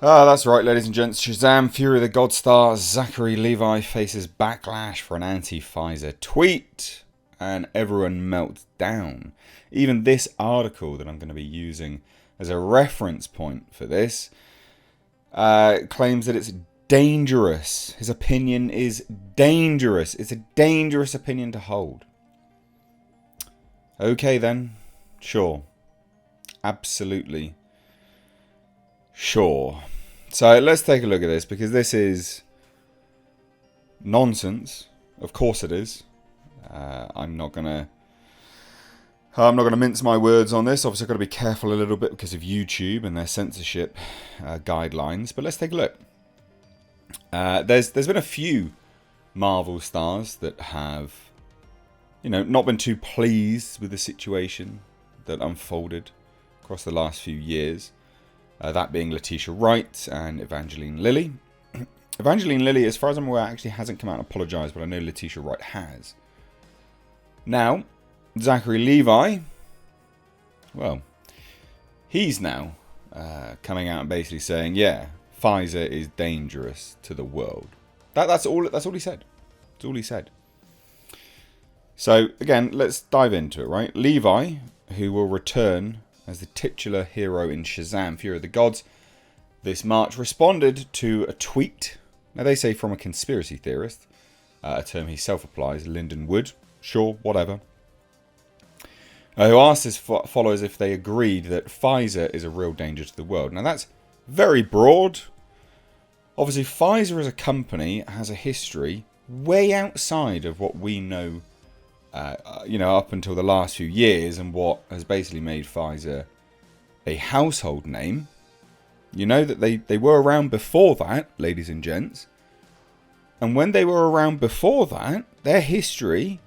Ah, that's right, ladies and gents. Shazam, Fury of the God Star, Zachary Levi faces backlash for an anti-Pfizer tweet, and everyone melts down. Even this article that I'm going to be using as a reference point for this claims that it's dangerous. His opinion is dangerous. It's a dangerous opinion to hold. Okay then, sure. Absolutely. Sure. So let's take a look at this, because this is nonsense. Of course it is. I'm not gonna mince my words on this. Obviously, I've got to be careful a little bit because of YouTube and their censorship guidelines. But let's take a look. There's been a few Marvel stars that have, not been too pleased with the situation that unfolded across the last few years. That being Letitia Wright and Evangeline Lilly. Evangeline Lilly, as far as I'm aware, actually hasn't come out and apologised, but I know Letitia Wright has. Now, Zachary Levi, well, he's now coming out and basically saying, yeah, Pfizer is dangerous to the world. That's all he said. That's all he said. So, again, let's dive into it, right? Levi, who will return as the titular hero in Shazam, Fury of the Gods, this March responded to a tweet. Now, they say from a conspiracy theorist, a term he self-applies, Lyndon Wood, sure, whatever, who asked his followers if they agreed that Pfizer is a real danger to the world. Now, that's very broad. Obviously, Pfizer as a company has a history way outside of what we know, up until the last few years, and what has basically made Pfizer a household name. You know that they were around before that, ladies and gents. And when they were around before that, their history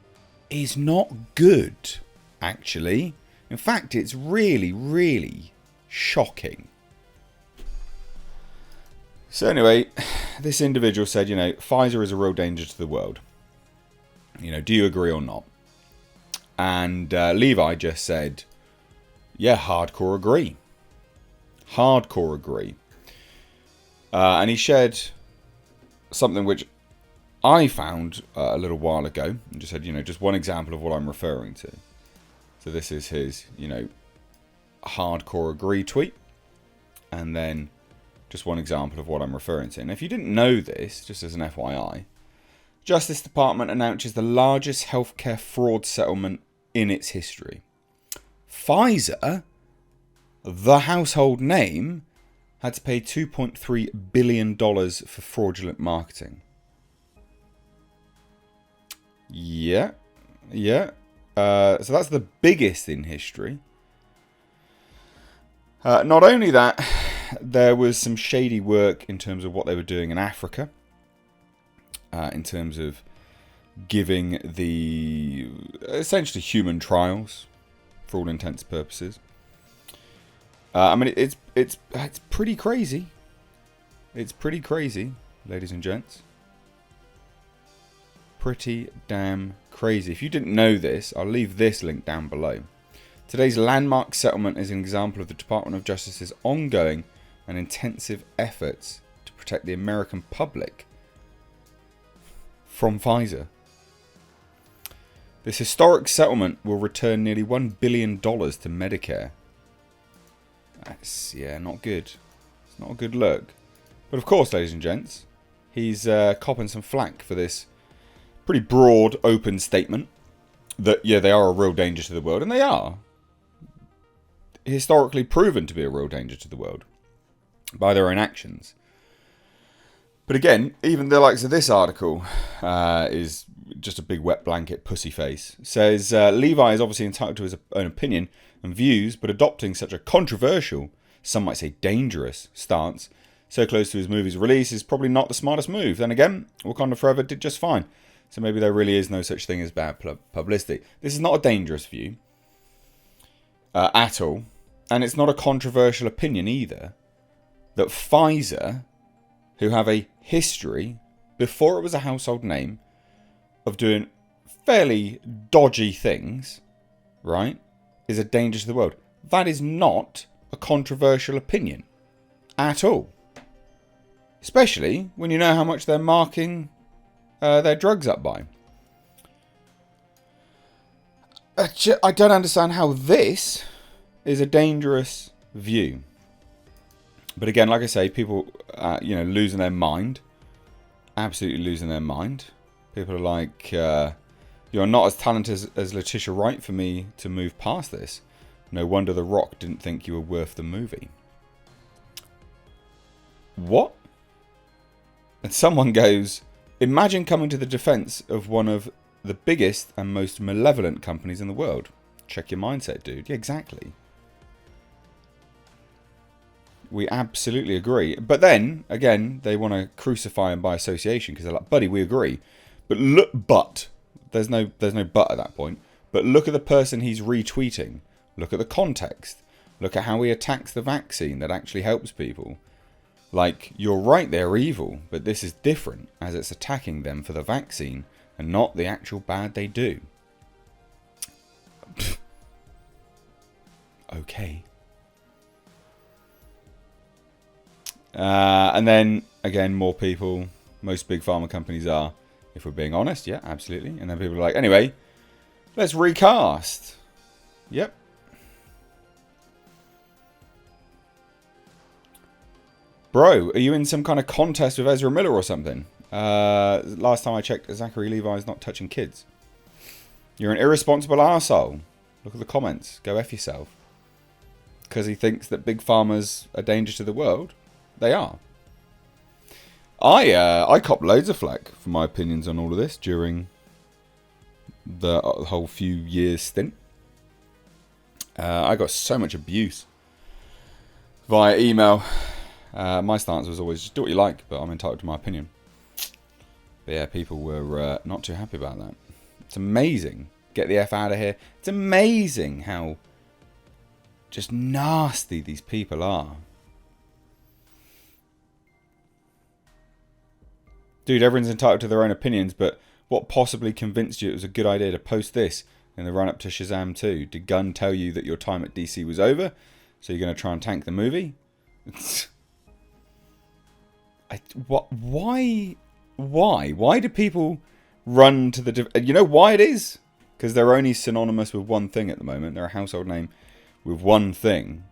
is not good, actually. In fact, it's really, really shocking. So anyway, this individual said, Pfizer is a real danger to the world. Do you agree or not? And Levi just said, yeah, hardcore agree. Hardcore agree. And he shared something which I found a little while ago, and just said, just one example of what I'm referring to. So this is his, hardcore agree tweet. And then just one example of what I'm referring to. And if you didn't know this, just as an FYI, Justice Department announces the largest healthcare fraud settlement in its history. Pfizer, the household name, had to pay $2.3 billion for fraudulent marketing. Yeah. So that's the biggest in history. Not only that, there was some shady work in terms of what they were doing in Africa. In terms of giving the essentially human trials for all intents and purposes. It's pretty crazy. It's pretty crazy, ladies and gents. Pretty damn crazy. If you didn't know this, I'll leave this link down below. Today's landmark settlement is an example of the Department of Justice's ongoing and intensive efforts to protect the American public from Pfizer. This historic settlement will return nearly $1 billion to Medicare. That's, not good. It's not a good look. But of course, ladies and gents, he's copping some flack for this pretty broad, open statement that, they are a real danger to the world. And they are. Historically proven to be a real danger to the world by their own actions. But again, even the likes of this article is just a big wet blanket pussy face. Says Levi is obviously entitled to his own opinion and views, but adopting such a controversial, some might say dangerous, stance so close to his movie's release is probably not the smartest move. Then again, Wakanda Forever did just fine. So maybe there really is no such thing as bad publicity. This is not a dangerous view at all. And it's not a controversial opinion either. That Pfizer, who have a history, before it was a household name, of doing fairly dodgy things, right, is a danger to the world. That is not a controversial opinion. At all. Especially when you know how much they're marking their drugs up by. I don't understand how this is a dangerous view. But again, like I say, people, losing their mind. Absolutely losing their mind. People are like, you're not as talented as Letitia Wright for me to move past this. No wonder The Rock didn't think you were worth the movie. What? And someone goes, imagine coming to the defense of one of the biggest and most malevolent companies in the world. Check your mindset, dude. Yeah, exactly. We absolutely agree. But then, again, they want to crucify him by association because they're like, buddy, we agree. But there's no but at that point. But look at the person he's retweeting. Look at the context. Look at how he attacks the vaccine that actually helps people. Like, you're right, they're evil, but this is different as it's attacking them for the vaccine and not the actual bad they do. Okay. And then, again, more people. Most big pharma companies are, if we're being honest. Yeah, absolutely. And then people are like, anyway, let's recast. Yep. Bro, are you in some kind of contest with Ezra Miller or something? Last time I checked, Zachary Levi is not touching kids. You're an irresponsible arsehole. Look at the comments. Go F yourself. Because he thinks that big pharma's a danger to the world. They are. I copped loads of flack for my opinions on all of this during the whole few years stint. I got so much abuse via email. My stance was always just do what you like, but I'm entitled to my opinion. But yeah, people were not too happy about that. It's amazing. Get the F out of here. It's amazing how just nasty these people are. Dude, everyone's entitled to their own opinions, but what possibly convinced you it was a good idea to post this in the run-up to Shazam 2? Did Gunn tell you that your time at DC was over, so you're going to try and tank the movie? Why? Why do people run to the... You know why it is? Because they're only synonymous with one thing at the moment. They're a household name with one thing.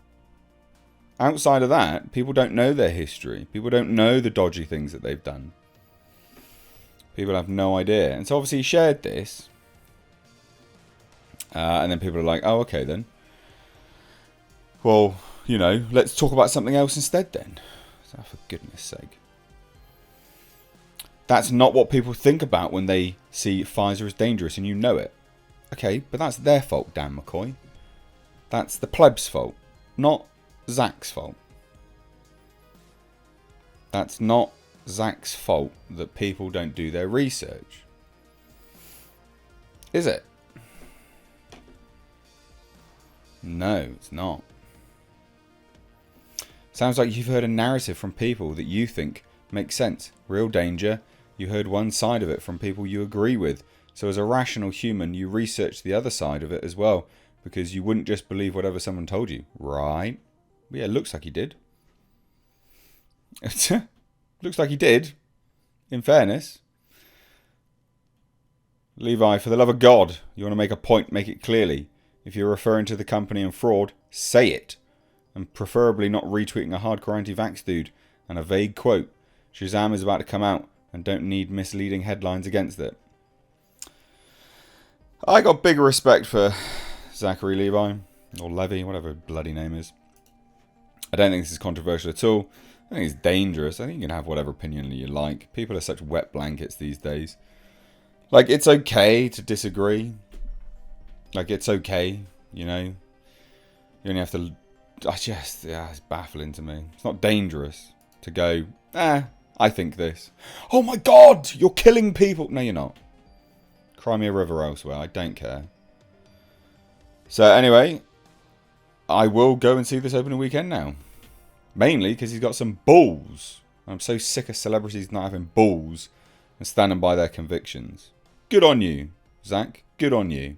Outside of that, people don't know their history. People don't know the dodgy things that they've done. People have no idea. And so obviously he shared this. And then people are like, oh, okay then. Well, let's talk about something else instead then. So for goodness sake. That's not what people think about when they see Pfizer as dangerous and you know it. Okay, but that's their fault, Dan McCoy. That's the plebs' fault, not Zach's fault. That's not Zach's fault that people don't do their research. Is it? No, it's not. Sounds like you've heard a narrative from people that you think makes sense. Real danger. You heard one side of it from people you agree with. So as a rational human, you research the other side of it as well. Because you wouldn't just believe whatever someone told you. Right? Yeah, it looks like he did. Looks like he did. In fairness. Levi, for the love of God, you want to make a point, make it clearly. If you're referring to the company and fraud, say it. And preferably not retweeting a hardcore anti-vax dude and a vague quote. Shazam is about to come out and don't need misleading headlines against it. I got big respect for Zachary Levi, or Levy, whatever his bloody name is. I don't think this is controversial at all. I think it's dangerous. I think you can have whatever opinion you like. People are such wet blankets these days. Like, it's okay to disagree. Like, it's okay, You only have to... it's baffling to me. It's not dangerous to go, I think this. Oh my God, you're killing people. No, you're not. Cry me a river elsewhere. I don't care. So anyway, I will go and see this opening weekend now. Mainly because he's got some balls. I'm so sick of celebrities not having balls and standing by their convictions. Good on you, Zach. Good on you.